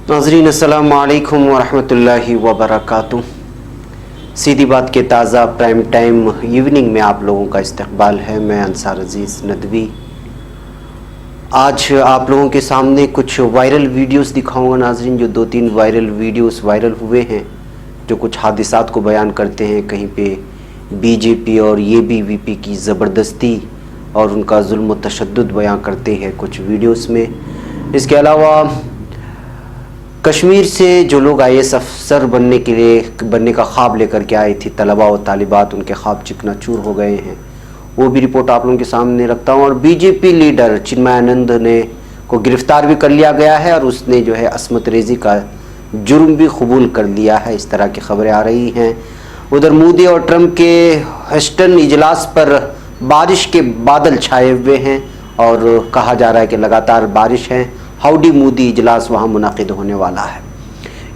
नाज़रीन अस्सलामु अलैकुम वरहमतुल्लाहि वबरकातुहू। सीधी बात के ताज़ा प्राइम टाइम इवनिंग में आप लोगों का इस्तकबाल है। मैं अंसार अजीज़ नदवी आज आप लोगों के सामने कुछ वायरल वीडियोस दिखाऊंगा नाज़रीन, जो 2-3 वायरल वीडियोस वायरल हुए हैं, जो कुछ हादिसात को बयान करते हैं। कहीं पे बीजेपी और एबीवीपी की ज़बरदस्ती और उनका जुल्म व तशद्दुद बयान करते हैं कुछ वीडियोस में। इसके अलावा कश्मीर से जो लोग IAS अफसर बनने का ख्वाब लेकर के आई थी, तलबा और तालिबात, उनके ख्वाब चिकनाचूर हो गए हैं, वो भी रिपोर्ट आप लोगों के सामने रखता हूँ। और बीजेपी लीडर चिन्मयानंद ने को गिरफ्तार भी कर लिया गया है और उसने जो है असमत रेज़ी का जुर्म भी कबूल कर लिया है। इस तरह की खबरें आ रही हैं। उधर मोदी और ट्रंप के ह्यूस्टन इजलास पर बारिश के बादल छाए हुए हैं और कहा जा रहा है कि लगातार बारिश है। हाउडी मोदी इजलास वहाँ मुनाकिद होने वाला है।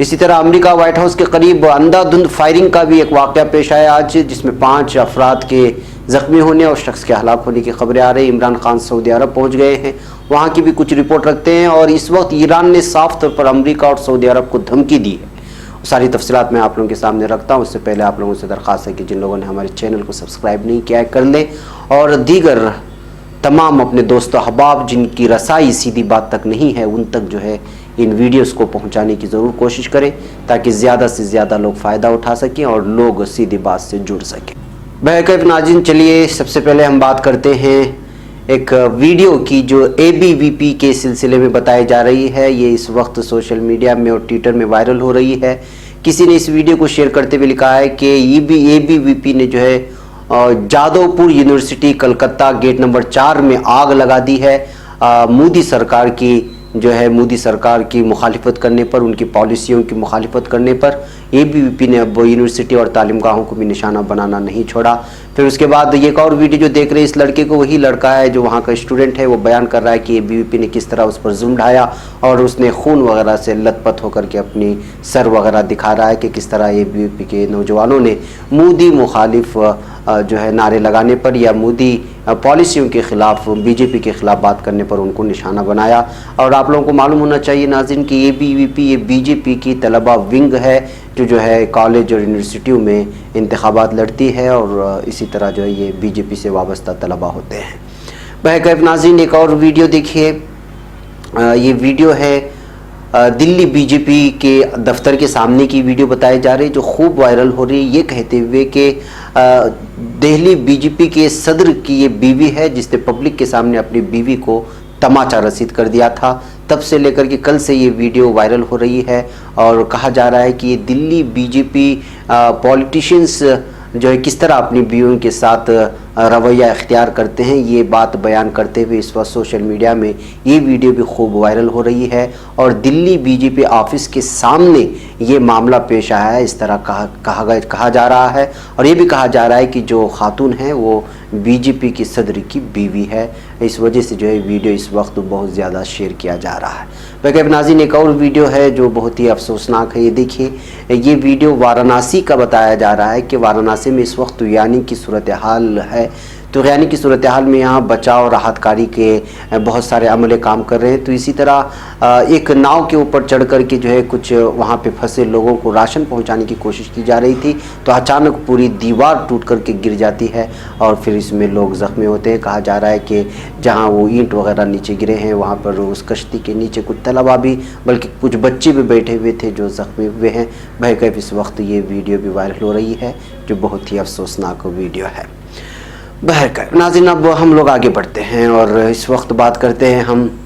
इसी तरह अमेरिका व्हाइट हाउस के करीब अंधाधुंध फायरिंग का भी एक वाक़या पेश आया आज, जिसमें 5 अफराद के ज़ख्मी होने और शख्स के हलाक होने की खबरें आ रही। इमरान खान सऊदी अरब पहुँच गए हैं, वहाँ की भी कुछ रिपोर्ट रखते हैं। और इस वक्त ईरान ने साफ तौर पर अमेरिका और सऊदी अरब को धमकी दी है। सारी तफसीलात मैं आप लोगों के सामने रखता हूँ। उससे पहले आप लोगों से दरख्वास्त है कि जिन लोगों ने हमारे चैनल को सब्सक्राइब नहीं किया है कर लें, और दीगर तमाम अपने दोस्तों अहबाब जिनकी रसाई सीधी बात तक नहीं है, उन तक जो है इन वीडियोस को पहुंचाने की ज़रूर कोशिश करें, ताकि ज़्यादा से ज़्यादा लोग फ़ायदा उठा सकें और लोग सीधी बात से जुड़ सकें। बहरकैफ नाज़रीन, चलिए सबसे पहले हम बात करते हैं एक वीडियो की जो एबीवीपी के सिलसिले में बताई जा रही है। ये इस वक्त सोशल मीडिया में और ट्विटर में वायरल हो रही है। किसी ने इस वीडियो को शेयर करते हुए लिखा है कि एबीवीपी ने जो है Jadavpur university Calcutta gate number 4 में आग लगा दी है। मोदी सरकार की मुखालिफत करने पर, उनकी पॉलिसियों की मुखालिफत करने पर एबीवीपी ने अब यूनिवर्सिटी और तालीमगाहों को भी निशाना बनाना नहीं छोड़ा। फिर उसके बाद एक और वीडियो जो देख रहे हैं, इस लड़के को वही लड़का है जो वहाँ का स्टूडेंट है, वो बयान कर रहा है कि एबीवीपी ने किस तरह उस पर जुल्म ढाया और उसने खून वगैरह से लथपथ होकर के अपनी सर वगैरह दिखा रहा है कि किस तरह एबीवीपी के नौजवानों ने मोदी मुखालिफ जो है नारे लगाने पर या मोदी पॉलिसियों के ख़िलाफ़, बीजेपी के ख़िलाफ़ बात करने पर उनको निशाना बनाया। और आप लोगों को मालूम होना चाहिए नाज़रीन कि एबीवीपी ये बीजेपी की तलबा विंग है जो है कॉलेज और यूनिवर्सिटियों में इंतखाबात लड़ती है, और इसी तरह जो है ये बीजेपी से वाबस्ता तलबा होते हैं। बहरकैफ नाज़रीन, एक और वीडियो देखिए। ये वीडियो है दिल्ली बीजेपी के दफ्तर के सामने की वीडियो बताई जा रही है, जो खूब वायरल हो रही है, ये कहते हुए कि दिल्ली बीजेपी के सदर की ये बीवी है जिसने पब्लिक के सामने अपनी बीवी को तमाचा रसीद कर दिया था। तब से लेकर के कल से ये वीडियो वायरल हो रही है और कहा जा रहा है कि ये दिल्ली बीजेपी पॉलिटिशियंस जो है किस तरह अपनी बीवियों के साथ रवैया इख्तियार करते हैं, ये बात बयान करते हुए इस वक्त सोशल मीडिया में ये वीडियो भी खूब वायरल हो रही है। और दिल्ली बीजेपी ऑफिस के सामने ये मामला पेश आया है, इस तरह कहा जा रहा है। और ये भी कहा जा रहा है कि जो खातून है वो बीजेपी की सदर की बीवी है। इस वजह से जो है वीडियो इस वक्त बहुत ज़्यादा शेयर किया जा रहा है। वैसे नाज़रीन, एक और वीडियो है जो बहुत ही अफसोसनाक है। ये देखिए, ये वीडियो वाराणसी का बताया जा रहा है कि वाराणसी में इस वक्त यानी की सूरत हाल है। तो यानी की सूरत हाल में यहाँ बचाव राहत कार्य के बहुत सारे अमले काम कर रहे हैं। तो इसी तरह एक नाव के ऊपर चढ़ कर के जो है कुछ वहाँ पे फंसे लोगों को राशन पहुँचाने की कोशिश की जा रही थी, तो अचानक पूरी दीवार टूट कर के गिर जाती है और फिर इसमें लोग ज़ख्मी होते हैं। कहा जा रहा है कि जहाँ वो ईंट वगैरह नीचे गिरे हैं, वहाँ पर उस कश्ती के नीचे कुछ तलबा भी, बल्कि कुछ बच्चे भी बैठे हुए थे जो ज़ख्मी हुए हैं। बहरकैफ इस वक्त ये वीडियो भी वायरल हो रही है, जो बहुत ही अफसोसनाक वीडियो है। बहरकैफ नाज़रीन, अब हम लोग आगे बढ़ते हैं और इस वक्त बात करते हैं हम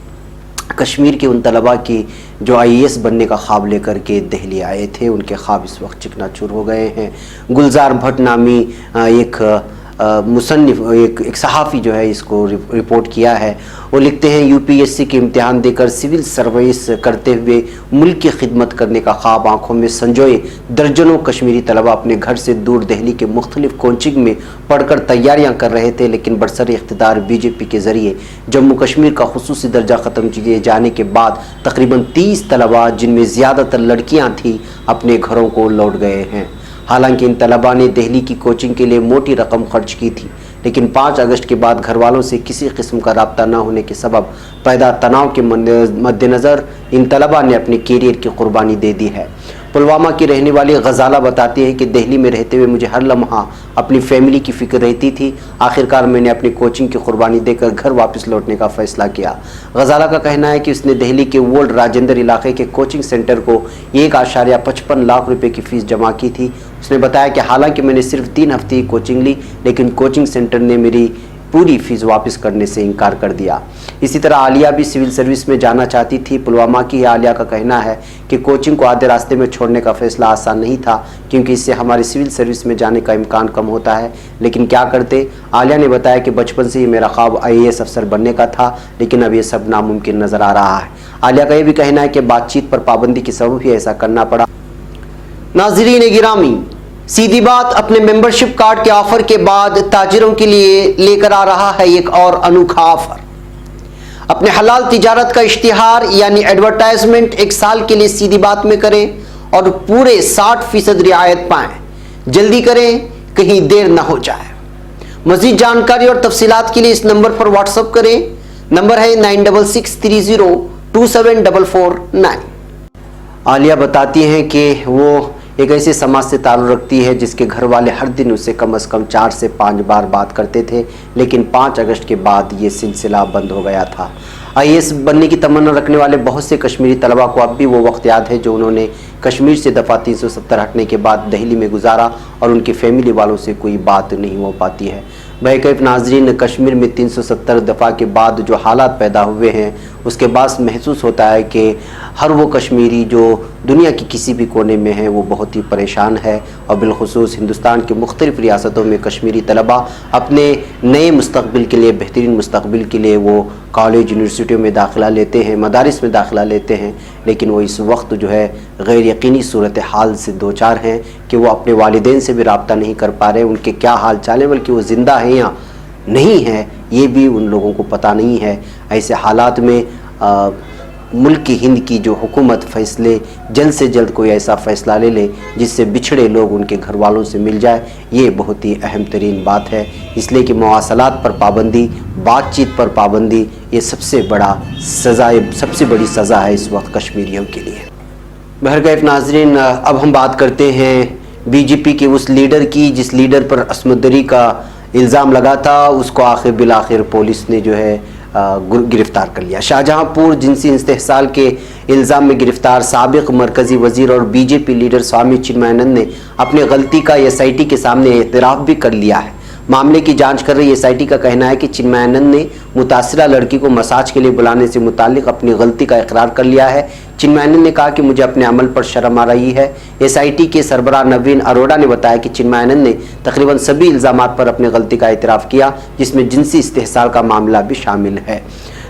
कश्मीर के उन तलबा की जो IAS बनने का ख्वाब लेकर के दिल्ली आए थे। उनके ख्वाब इस वक्त चिकनाचूर हो गए हैं। गुलजार भट्ट नामी एक मुसन्निफ, एक सहाफ़ी जो है इसको रिपोर्ट किया है। वो लिखते हैं, UPSC के इम्तिहान देकर सिविल सर्विस करते हुए मुल्क की खिदमत करने का ख्वाब आंखों में संजोए दर्जनों कश्मीरी तलबा अपने घर से दूर दिल्ली के मुख्तलिफ कोचिंग में पढ़कर तैयारियां कर रहे थे। लेकिन बरसर इख्तिदार बीजेपी के ज़रिए जम्मू कश्मीर का खुसूसी दर्जा ख़त्म किए जाने के बाद तकरीबन 30 तलबा, जिनमें ज़्यादातर लड़कियाँ थीं, अपने घरों को लौट गए हैं। हालांकि इन तलबा ने दिल्ली की कोचिंग के लिए मोटी रकम खर्च की थी, लेकिन 5 अगस्त के बाद घर वालों से किसी किस्म का राब्ता न होने के सबब पैदा तनाव के मद्देनज़र इन तलबा ने अपने कैरियर की कुर्बानी दे दी है। पुलवामा की रहने वाली गजाला बताती है कि दिल्ली में रहते हुए मुझे हर लम्हा अपनी फैमिली की फिक्र रहती थी। आखिरकार मैंने अपनी कोचिंग की कुर्बानी देकर घर वापस लौटने का फैसला किया। गजाला का कहना है कि उसने दिल्ली के वोल्ड राजेंद्र इलाके के कोचिंग सेंटर को 1.55 लाख रुपए की फीस जमा की थी। उसने बताया कि हालांकि मैंने सिर्फ 3 हफ्ते की कोचिंग ली, लेकिन कोचिंग सेंटर ने मेरी पूरी फीस वापस करने से इनकार कर दिया। इसी तरह आलिया भी सिविल सर्विस में जाना चाहती थी। पुलवामा की आलिया का कहना है कि कोचिंग को आधे रास्ते में छोड़ने का फैसला आसान नहीं था, क्योंकि इससे हमारे सिविल सर्विस में जाने का इम्कान कम होता है, लेकिन क्या करते। आलिया ने बताया कि बचपन से ही मेरा ख्वाब IAS अफसर बनने का था, लेकिन अब ये सब नामुमकिन नजर आ रहा है। आलिया का यह भी कहना है कि बातचीत पर पाबंदी के सबब ही ऐसा करना पड़ा। नाज़रीन गिरामी, सीधी बात अपने मेंबरशिप कार्ड के ऑफर के बाद ताजिरों के लिए लेकर आ रहा है एक और अनोखा ऑफर। अपने हलाल तिजारत का इश्तिहार यानी एडवर्टाइजमेंट 1 साल के लिए सीधी बात में करें और पूरे 60% रियायत पाएं। जल्दी करें, कहीं देर ना हो जाए। मजीद जानकारी और तफसीलात के लिए इस नंबर पर व्हाट्सएप करें। नंबर है 9663027449। आलिया बताती हैं कि वो एक ऐसे समाज से ताल्लुक़ रखती है जिसके घर वाले हर दिन उससे कम से कम 4 से 5 बार बात करते थे, लेकिन 5 अगस्त के बाद ये सिलसिला बंद हो गया था। IAS बनने की तमन्ना रखने वाले बहुत से कश्मीरी तलबा को अब भी वो वक्त याद है जो उन्होंने कश्मीर से दफ़ा 370 हटने के बाद दिल्ली में गुजारा और उनकी फैमिली वालों से कोई बात नहीं हो पाती है। बेहकैफ नाजरीन, कश्मीर में 370 दफ़ा के बाद जो हालात पैदा हुए हैं उसके बाद महसूस होता है कि हर वो कश्मीरी जो दुनिया की किसी भी कोने में है वो बहुत ही परेशान है, और बिलखुसूस हिंदुस्तान के मुख्तलिफ़ रियासतों में कश्मीरी तलबा अपने नए मुस्तकबिल के लिए, बेहतरीन मुस्तकबिल के लिए वो कॉलेज यूनिवर्सिटियों में दाखिला लेते हैं, मदारिस में दाखिला लेते हैं, लेकिन वो इस वक्त जो है गैर यकीनी सूरत हाल से दो चार हैं कि वो अपने वालिदैन से भी रब्ता नहीं कर पा रहे, उनके क्या हाल चाल है, बल्कि वो ज़िंदा हैं या नहीं है ये भी उन लोगों को पता नहीं है। ऐसे हालात में मुल्क की हिंद की जो हुकूमत फ़ैसले जल्द से जल्द कोई ऐसा फ़ैसला ले ले जिससे बिछड़े लोग उनके घर वालों से मिल जाए, ये बहुत ही अहम तरीन बात है। इसलिए कि मवासलात पर पाबंदी, बातचीत पर पाबंदी, ये सबसे बड़ी सज़ा है इस वक्त कश्मीरियों के लिए। बहरकैफ नाजरीन, अब हम बात करते हैं BJP के उस लीडर की जिस लीडर पर असमत-दरी का इल्ज़ाम लगा था, उसको आखिर बिलाखिर पुलिस ने जो है गिरफ्तार कर लिया। शाहजहांपुर जिनसी इस्तेहसाल के इल्ज़ाम में गिरफ्तार साबिक मरकज़ी वज़ीर और BJP लीडर स्वामी चिन्मयानंद ने अपनी गलती का SIT के सामने एतराफ़ भी कर लिया है। मामले की जांच कर रही SIT का कहना है कि चिन्मयानंद ने मुतासिरा लड़की को मसाज के लिए बुलाने से मुताल्लिक अपनी गलती का इकरार कर लिया है। चिन्मयानंद ने कहा कि मुझे अपने अमल पर शर्म आ रही है। SIT के सरबराह नवीन अरोड़ा ने बताया कि चिन्मयानंद ने तकरीबन सभी इल्ज़ामात पर अपनी गलती का इतराफ़ किया, जिसमें जिनसी इस्तेहसाल का मामला भी शामिल है।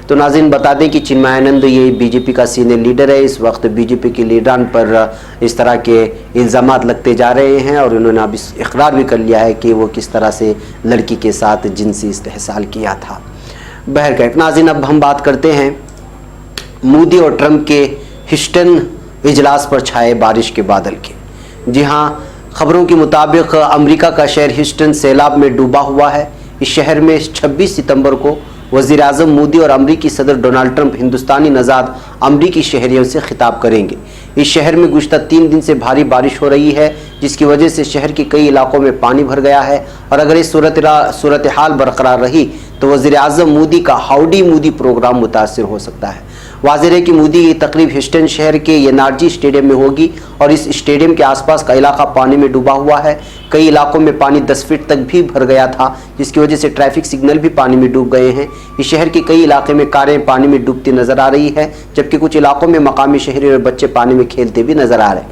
तो नाज़रीन, बता दें कि चिन्मयानंद ये BJP का सीनियर लीडर है। इस वक्त BJP के लीडरान पर इस तरह के इल्ज़ामात लगते जा रहे हैं और उन्होंने अब इकरार भी कर लिया है कि वो किस तरह से लड़की के साथ जिनसी इस्तेहसाल किया था। बहरकैफ नाज़रीन, अब हम बात करते हैं मोदी और ट्रंप के ह्यूस्टन इजलास पर छाए बारिश के बादल के। जी हाँ, खबरों के मुताबिक अमेरिका का शहर ह्यूस्टन सैलाब में डूबा हुआ है। इस शहर में 26 सितंबर को वज़ीर आज़म मोदी और अमरीकी सदर डोनाल्ड ट्रंप हिंदुस्तानी नज़ाद अमरीकी शहरियों से खिताब करेंगे। इस शहर में गुज़श्ता 3 दिन से भारी बारिश हो रही है, जिसकी वजह से शहर के कई इलाकों में पानी भर गया है, और अगर इस सूरत हाल बरकरार रही तो वज़ीर आज़म मोदी का हाउडी मोदी प्रोग्राम मुतासिर हो सकता है। वाज़ेह है कि मोदी की तकरीब ह्यूस्टन शहर के एनर्जी स्टेडियम में होगी और इस स्टेडियम के आसपास का इलाका पानी में डूबा हुआ है। कई इलाकों में पानी 10 फीट तक भी भर गया था, जिसकी वजह से ट्रैफिक सिग्नल भी पानी में डूब गए हैं। इस शहर के कई इलाके में कारें पानी में डूबती नजर आ रही है, जबकि कुछ इलाकों में मकामी शहरी और बच्चे पानी में खेलते भी नजर आ रहे हैं।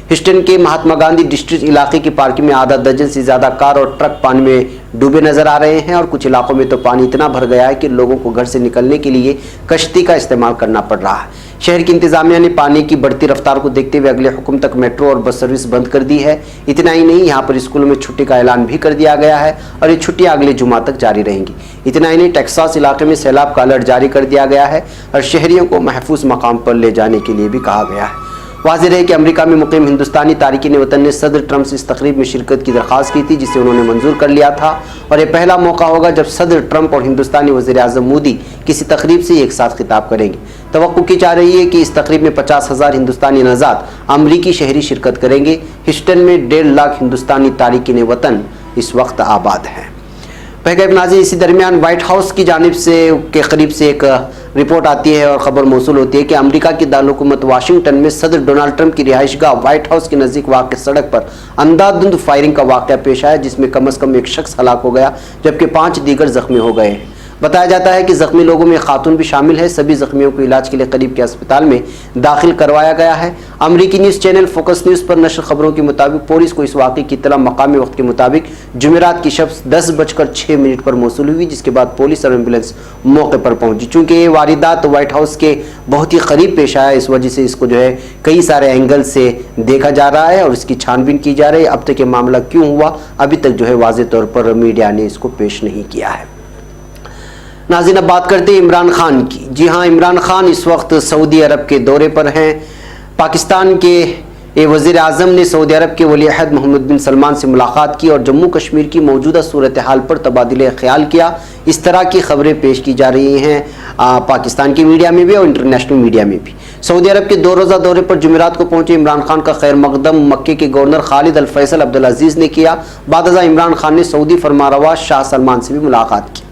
ह्यूस्टन के महात्मा गांधी डिस्ट्रिक्ट इलाके की पार्किंग में आधा दर्जन से ज़्यादा कार और ट्रक पानी में डूबे नजर आ रहे हैं, और कुछ इलाकों में तो पानी इतना भर गया है कि लोगों को घर से निकलने के लिए कश्ती का इस्तेमाल करना पड़ रहा है। शहर की इंतजामिया ने पानी की बढ़ती रफ्तार को देखते हुए अगले हुक्म तक मेट्रो और बस सर्विस बंद कर दी है। इतना ही नहीं, यहाँ पर स्कूलों में छुट्टी का ऐलान भी कर दिया गया है और ये छुट्टियाँ अगले जुमा तक जारी रहेंगी। इतना ही नहीं, टेक्सास इलाके में सैलाब का अलर्ट जारी कर दिया गया है और शहरियों को महफूज मकाम पर ले जाने के लिए भी कहा गया है। वाज़ेह है कि अमेरिका में मुक़ीम हिंदुस्तानी तारिकीन वतन ने सदर ट्रंप से इस तकरीब में शिरकत की दरख्वास्त की थी, जिसे उन्होंने मंजूर कर लिया था। और ये पहला मौका होगा जब सदर ट्रंप और हिंदुस्तानी वज़ीर आज़म मोदी किसी तकरीब से एक साथ खिताब करेंगे। तवक्को की जा रही है कि इस तकरीब में 50,000 हिंदुस्तानी नज़ात अमरीकी शहरी शिरकत करेंगे। ह्यूस्टन में 1.5 लाख हिंदुस्तानी तारिकीन वतन इस वक्त आबाद हैं। नाज़रीन, इसी दरमियान वाइट हाउस की जानिब से के करीब से एक रिपोर्ट आती है और ख़बर मौसूल होती है कि अमेरिका की दारुलहुकूमत वाशिंगटन में सदर डोनाल्ड ट्रंप की रिहाइशगाह व्हाइट हाउस के नज़दीक वाक़ सड़क पर अंधाधुंध फायरिंग का वाक़या पेश आया, जिसमें कम अज़ कम एक शख्स हलाक हो गया जबकि 5 दीगर ज़ख्मी हो गए हैं। बताया जाता है कि ज़ख्मी लोगों में खातून भी शामिल है। सभी ज़ख्मियों को इलाज के लिए करीब के अस्पताल में दाखिल करवाया गया है। अमरीकी न्यूज़ चैनल फोकस न्यूज़ पर नशर खबरों के मुताबिक पुलिस को इस वाक़े की इत्तला मकामी वक्त के मुताबिक जुमेरात की शब 10:06 पर मौसूल हुई, जिसके बाद पुलिस और एम्बुलेंस मौके पर पहुंची। चूँकि ये वारदात व्हाइट हाउस के बहुत ही करीब पेश आया, इस वजह से इसको जो है कई सारे एंगल से देखा जा रहा है और इसकी छानबीन की जा रही है। अब तक ये मामला क्यों हुआ अभी तक जो है वाज़ेह तौर पर मीडिया ने इसको पेश नहीं किया है। नाज़रीन, अब बात करते हैं इमरान खान की। जी हाँ, इमरान खान इस वक्त सऊदी अरब के दौरे पर हैं। पाकिस्तान के वज़ीर आज़म ने सऊदी अरब के वली अहद मोहम्मद बिन सलमान से मुलाकात की और जम्मू कश्मीर की मौजूदा सूरत हाल पर तबादिले ख्याल किया। इस तरह की खबरें पेश की जा रही हैं पाकिस्तान की मीडिया में भी और इंटरनेशनल मीडिया में भी। सऊदी अरब के 2 रोज़ा दौरे पर जुमेरात को पहुंचे इमरान खान का खैर मकदम मक्के के गवर्नर खालिद अल फैसल अब्दुल अजीज़ ने किया। बादशाह इमरान खान ने सऊदी फरमारवा शाह सलमान से भी मुलाकात की।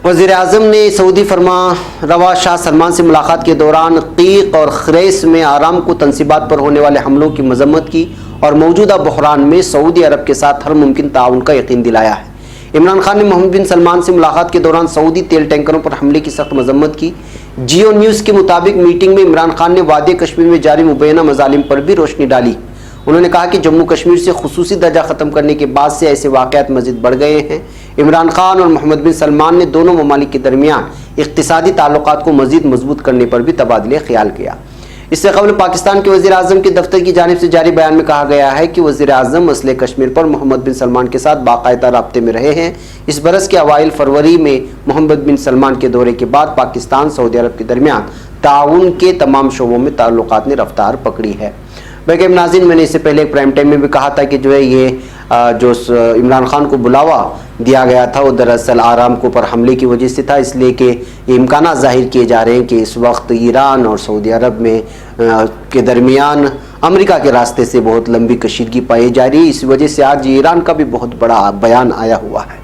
वज़ीर आज़म ने सऊदी फरमारवा शाह सलमान से मुलाकात के दौरान क़ीक़ और ख़ुरैस में आराम को तनसीबात पर होने वाले हमलों की मज़म्मत की और मौजूदा बहरान में सऊदी अरब के साथ हर मुमकिन ताउन का यकीन दिलाया है। इमरान खान ने मोहम्मद बिन सलमान से मुलाकात के दौरान सऊदी तेल टैंकरों पर हमले की सख्त मज़म्मत की। जियो न्यूज़ के मुताबिक मीटिंग में इमरान खान ने वादी कश्मीर में जारी मुबैना मज़ालिम पर भी रोशनी डाली। उन्होंने कहा कि जम्मू कश्मीर से खुसूसी दर्जा ख़त्म करने के बाद से ऐसे वाक़यात मज़ीद बढ़ गए हैं। इमरान खान और मोहम्मद बिन सलमान ने दोनों ममालिक के दरमियान इक़्तिसादी ताल्लुकात को मज़ीद मजबूत करने पर भी तबादले ख्याल किया। इससे कबल पाकिस्तान के वज़ीर आज़म के दफ्तर की जानिब से जारी बयान में कहा गया है कि वज़ीर आज़म मसले कश्मीर पर मोहम्मद बिन सलमान के साथ बाकायदा राब्ते में रहे हैं। इस बरस के अवाइल फरवरी में मोहम्मद बिन सलमान के दौरे के बाद पाकिस्तान सऊदी अरब के दरमियान ताउन के तमाम शोबों में ताल्लुकात ने रफ्तार पकड़ी है। बेगम नाज़रीन, मैंने इससे पहले एक प्राइम टाइम में भी कहा था कि जो है ये जो इमरान खान को बुलावा दिया गया था वो दरअसल आरामको पर हमले की वजह से था, इसलिए कि ये इम्कान ज़ाहिर किए जा रहे हैं कि इस वक्त ईरान और सऊदी अरब में के दरमियान अमेरिका के रास्ते से बहुत लंबी कशीदगी पाई जा रही है। इस वजह से आज ईरान का भी बहुत बड़ा बयान आया हुआ है।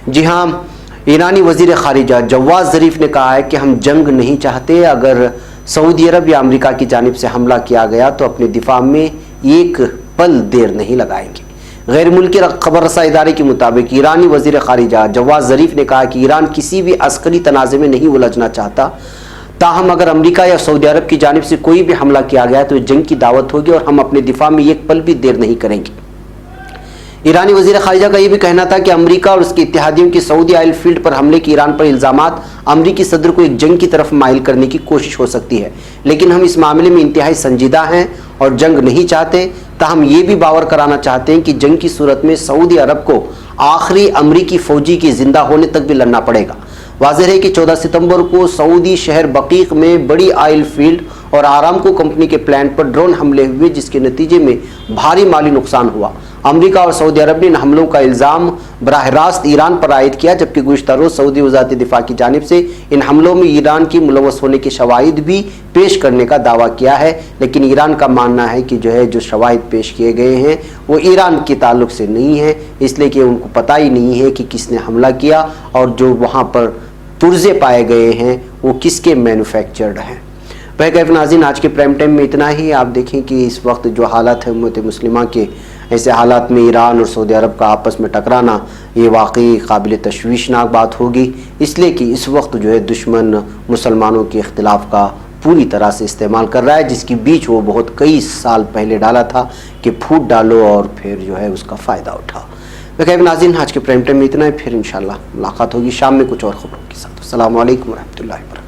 जी हाँ, ईरानी वज़ीर ख़ारिजा जवाद ज़रीफ ने कहा है कि हम जंग नहीं चाहते। अगर सऊदी अरब या अमेरिका की जानिब से हमला किया गया तो अपने दिफा में एक पल देर नहीं लगाएंगे। गैर मुल्की खबर रसा इदारे के मुताबिक ईरानी वज़ीर ख़ारिजा जवाद ज़रीफ ने कहा कि ईरान किसी भी अस्करी तनाज़े में नहीं उलझना चाहता। ताहम अगर अमेरिका या सऊदी अरब की जानिब से कोई भी हमला किया गया तो जंग की दावत होगी और हम अपने दिफा में एक पल भी देर नहीं करेंगे। ईरानी वज़ीर ख़ारिजा का यह भी कहना था कि अमेरिका और उसके इत्तेहादियों की सऊदी ऑयल फील्ड पर हमले के ईरान पर इल्ज़ामात अमरीकी सदर को एक जंग की तरफ माइल करने की कोशिश हो सकती है, लेकिन हम इस मामले में इंतहाई संजीदा हैं और जंग नहीं चाहते। ताहम ये भी बावर कराना चाहते हैं कि जंग की सूरत में सऊदी अरब को आखिरी अमरीकी फ़ौजी के ज़िंदा होने तक भी लड़ना पड़ेगा। वाज़ेह है कि 14 सितंबर को सऊदी शहर बकीक में बड़ी ऑयल फील्ड और आरामको कंपनी के प्लांट पर ड्रोन हमले हुए, जिसके नतीजे में भारी माली नुकसान हुआ। अमेरिका और सऊदी अरब ने इन हमलों का इल्ज़ाम बराह रास्त ईरान पर आयद किया, जबकि गुज़िश्ता रोज़ सऊदी वज़ारत दिफ़ा की जानिब से इन हमलों में ईरान की मुलव्वस होने के शवाहिद भी पेश करने का दावा किया है। लेकिन ईरान का मानना है कि जो शवाहिद पेश किए गए हैं वो ईरान के ताल्लुक़ से नहीं है, इसलिए कि उनको पता ही नहीं है कि किसने हमला किया और जो वहाँ पर पुर्जे पाए गए हैं वो किसके मैन्युफैक्चर्ड हैं। वह नाज़रीन, आज के प्राइम टाइम में इतना ही। आप देखें कि इस वक्त जो हालात है उम्मत मुस्लिमा के, ऐसे हालात में ईरान और सऊदी अरब का आपस में टकराना ये वाकई काबिल तशवीशनाक बात होगी, इसलिए कि इस वक्त दुश्मन मुसलमानों के इख्तिलाफ का पूरी तरह से इस्तेमाल कर रहा है, जिसकी बीच वो बहुत कई साल पहले डाला था कि फूट डालो और फिर उसका फ़ायदा उठाओ। वह नाज़रीन, आज के प्राइम टाइम में इतना ही। फिर इंशाल्लाह मुलाकात होगी शाम में कुछ और ख़बरों के साथ। अस्सलामु अलैकुम व रहमतुल्लाहि व बरकातुहू।